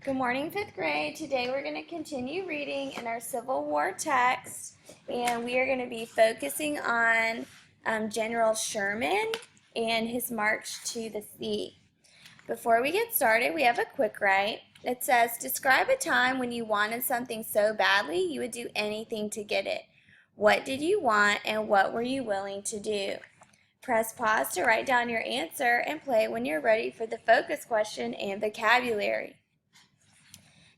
Good morning, fifth grade. Today we're going to continue reading in our Civil War text, and we are going to be focusing on General Sherman and his march to the sea. Before we get started, we have a quick write. It says, describe a time when you wanted something so badly you would do anything to get it. What did you want and what were you willing to do? Press pause to write down your answer and play when you're ready for the focus question and vocabulary.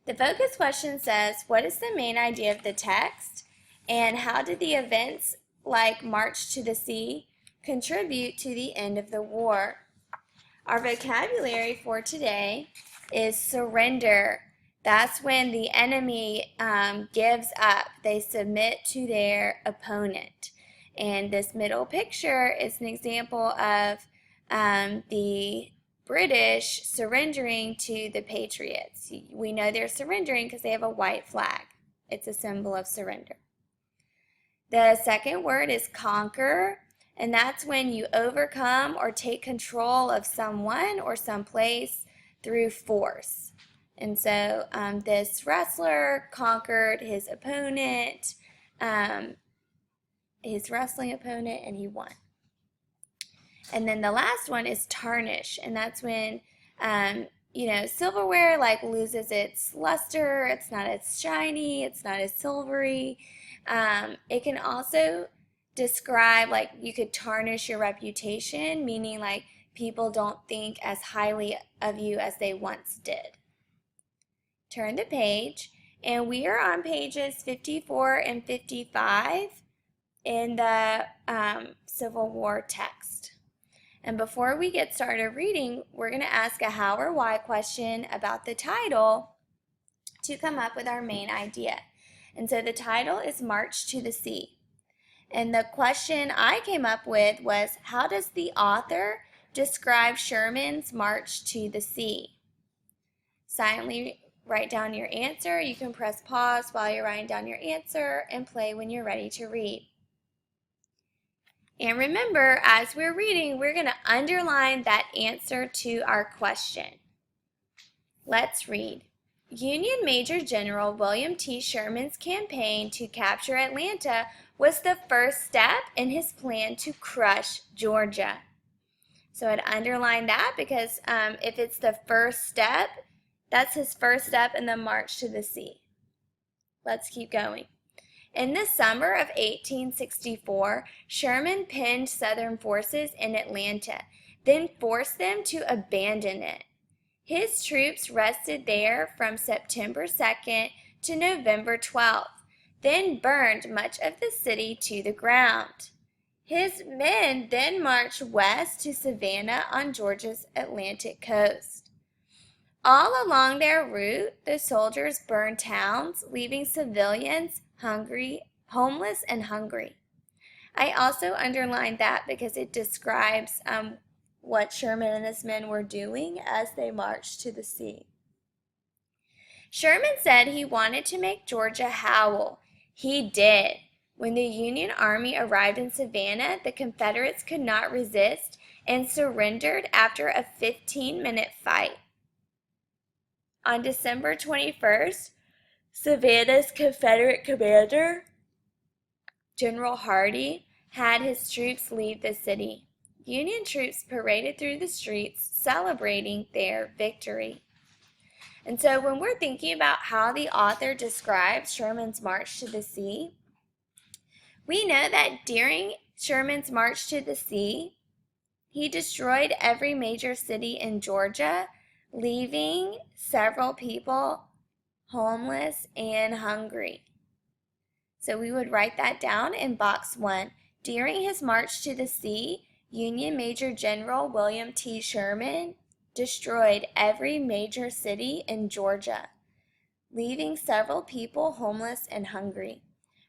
The focus question says, what is the main idea of the text, and how did the events like March to the Sea contribute to the end of the war? Our vocabulary for today is surrender. That's when the enemy gives up. They submit to their opponent. And this middle picture is an example of the British surrendering to the Patriots. We know they're surrendering because they have a white flag. It's a symbol of surrender. The second word is conquer, and that's when you overcome or take control of someone or someplace through force. And so this wrestler conquered his opponent, his wrestling opponent, and he won. And then the last one is tarnish, and that's when, silverware loses its luster, it's not as shiny, it's not as silvery. It can also describe, you could tarnish your reputation, meaning people don't think as highly of you as they once did. Turn the page, and we are on pages 54 and 55 in the Civil War text. And before we get started reading, we're going to ask a how or why question about the title to come up with our main idea. And so the title is March to the Sea. And the question I came up with was, how does the author describe Sherman's march to the sea? Silently write down your answer. You can press pause while you're writing down your answer and play when you're ready to read. And remember, as we're reading, we're going to underline that answer to our question. Let's read. Union Major General William T. Sherman's campaign to capture Atlanta was the first step in his plan to crush Georgia. So I'd underline that because if it's the first step, that's his first step in the march to the sea. Let's keep going. In the summer of 1864, Sherman pinned Southern forces in Atlanta, then forced them to abandon it. His troops rested there from September 2nd to November 12th, then burned much of the city to the ground. His men then marched west to Savannah on Georgia's Atlantic coast. All along their route, the soldiers burned towns, leaving civilians homeless and hungry. I also underlined that because it describes what Sherman and his men were doing as they marched to the sea. Sherman said he wanted to make Georgia howl. He did. When the Union Army arrived in Savannah, the Confederates could not resist and surrendered after a 15-minute fight. On December 21st, Savannah's Confederate commander, General Hardee, had his troops leave the city. Union troops paraded through the streets celebrating their victory. And so when we're thinking about how the author describes Sherman's march to the sea, we know that during Sherman's march to the sea, he destroyed every major city in Georgia, leaving several people homeless and hungry. So we would write that down in box 1. During his march to the sea, Union Major General William T. Sherman destroyed every major city in Georgia, leaving several people homeless and hungry.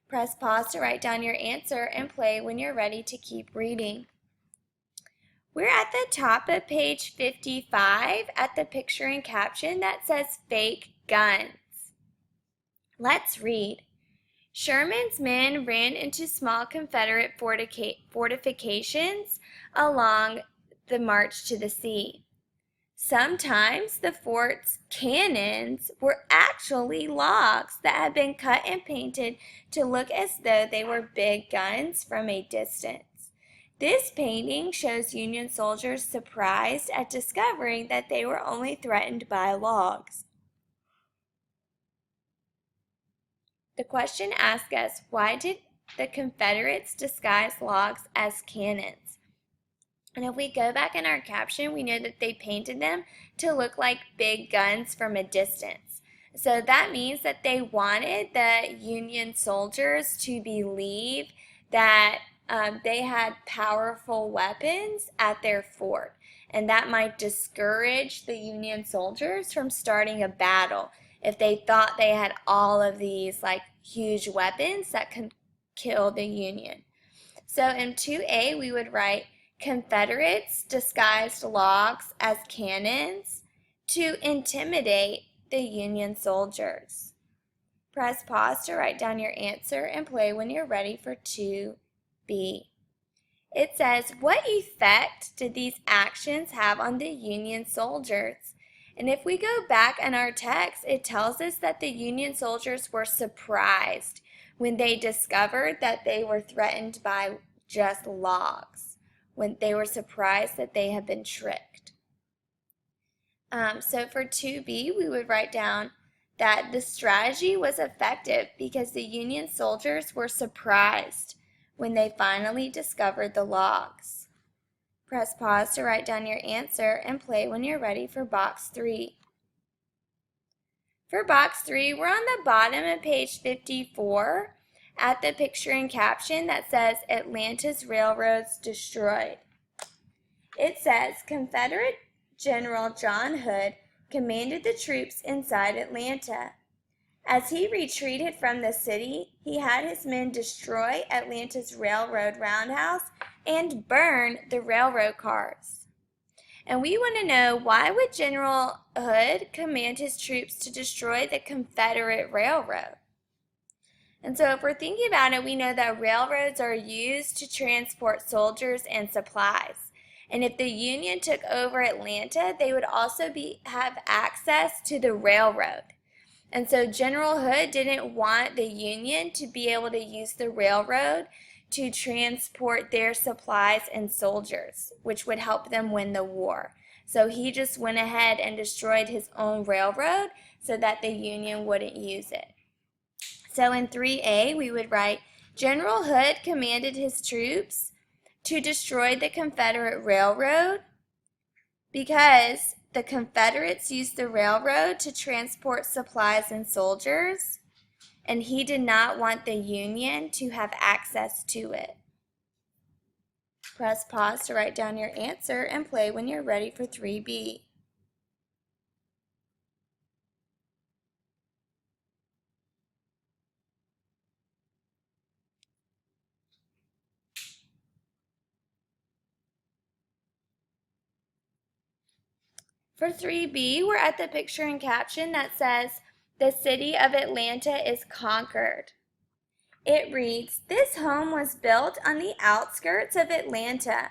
Press pause to write down your answer and play when you're ready to keep reading. We're at the top of page 55 at the picture and caption that says fake guns. Let's read. Sherman's men ran into small Confederate fortifications along the march to the sea. Sometimes the fort's cannons were actually logs that had been cut and painted to look as though they were big guns from a distance. This painting shows Union soldiers surprised at discovering that they were only threatened by logs. The question asks us, why did the Confederates disguise logs as cannons? And if we go back in our caption, we know that they painted them to look like big guns from a distance. So that means that they wanted the Union soldiers to believe that they had powerful weapons at their fort. And that might discourage the Union soldiers from starting a battle if they thought they had all of these like huge weapons that could kill the Union. So in 2A, we would write, Confederates disguised logs as cannons to intimidate the Union soldiers. Press pause to write down your answer and play when you're ready for 2B. It says, what effect did these actions have on the Union soldiers? And if we go back in our text, it tells us that the Union soldiers were surprised when they discovered that they were threatened by just logs, when they were surprised that they had been tricked. So for 2B, we would write down that the strategy was effective because the Union soldiers were surprised when they finally discovered the logs. Press pause to write down your answer and play when you're ready for box 3. For box 3, we're on the bottom of page 54 at the picture and caption that says Atlanta's railroads destroyed. It says Confederate General John Hood commanded the troops inside Atlanta. As he retreated from the city, he had his men destroy Atlanta's railroad roundhouse and burn the railroad cars. And we want to know, why would General Hood command his troops to destroy the Confederate railroad? And so if we're thinking about it, we know that railroads are used to transport soldiers and supplies. And if the Union took over Atlanta, they would also have access to the railroad. And so General Hood didn't want the Union to be able to use the railroad to transport their supplies and soldiers, which would help them win the war. So he just went ahead and destroyed his own railroad so that the Union wouldn't use it. So in 3A, we would write, General Hood commanded his troops to destroy the Confederate railroad because the Confederates used the railroad to transport supplies and soldiers, and he did not want the Union to have access to it. Press pause to write down your answer and play when you're ready for 3B. For 3B, we're at the picture and caption that says, the city of Atlanta is conquered. It reads, this home was built on the outskirts of Atlanta.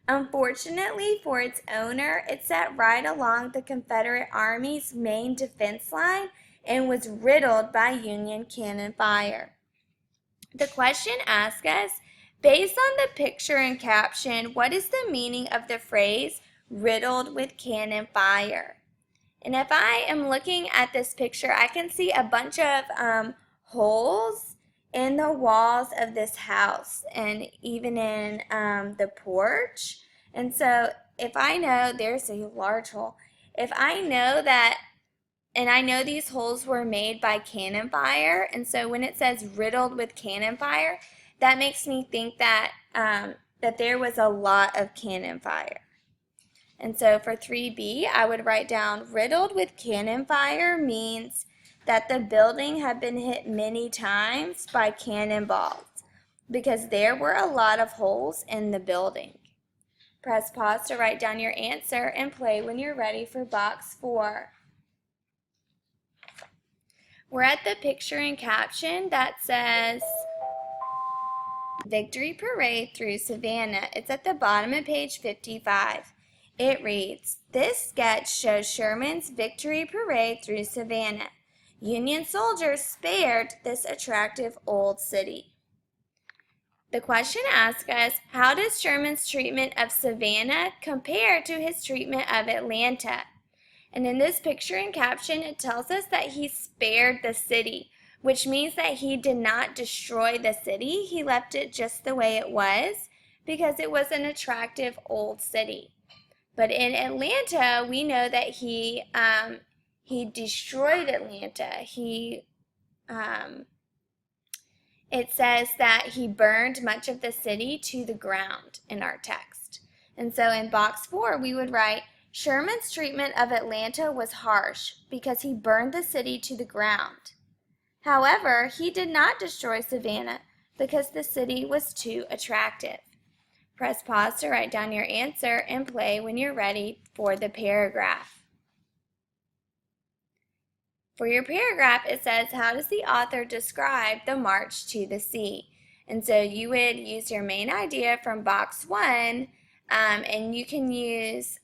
Unfortunately for its owner, it sat right along the Confederate Army's main defense line and was riddled by Union cannon fire. The question asks us, based on the picture and caption, what is the meaning of the phrase, riddled with cannon fire? And if I am looking at this picture, I can see a bunch of holes in the walls of this house and even in the porch. And so if I know, there's a large hole, if I know that, and I know these holes were made by cannon fire, and so when it says riddled with cannon fire, that makes me think that that there was a lot of cannon fire. And so for 3B, I would write down riddled with cannon fire means that the building had been hit many times by cannonballs because there were a lot of holes in the building. Press pause to write down your answer and play when you're ready for box 4. We're at the picture and caption that says Victory Parade through Savannah. It's at the bottom of page 55. It reads, this sketch shows Sherman's victory parade through Savannah. Union soldiers spared this attractive old city. The question asks us, how does Sherman's treatment of Savannah compare to his treatment of Atlanta? And in this picture and caption, it tells us that he spared the city, which means that he did not destroy the city. He left it just the way it was because it was an attractive old city. But in Atlanta, we know that he destroyed Atlanta. It says that he burned much of the city to the ground in our text. And so in box 4, we would write, Sherman's treatment of Atlanta was harsh because he burned the city to the ground. However, he did not destroy Savannah because the city was too attractive. Press pause to write down your answer and play when you're ready for the paragraph. For your paragraph, it says, how does the author describe the march to the sea? And so you would use your main idea from box 1, and you can use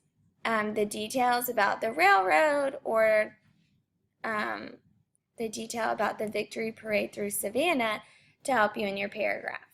the details about the railroad or the detail about the victory parade through Savannah to help you in your paragraph.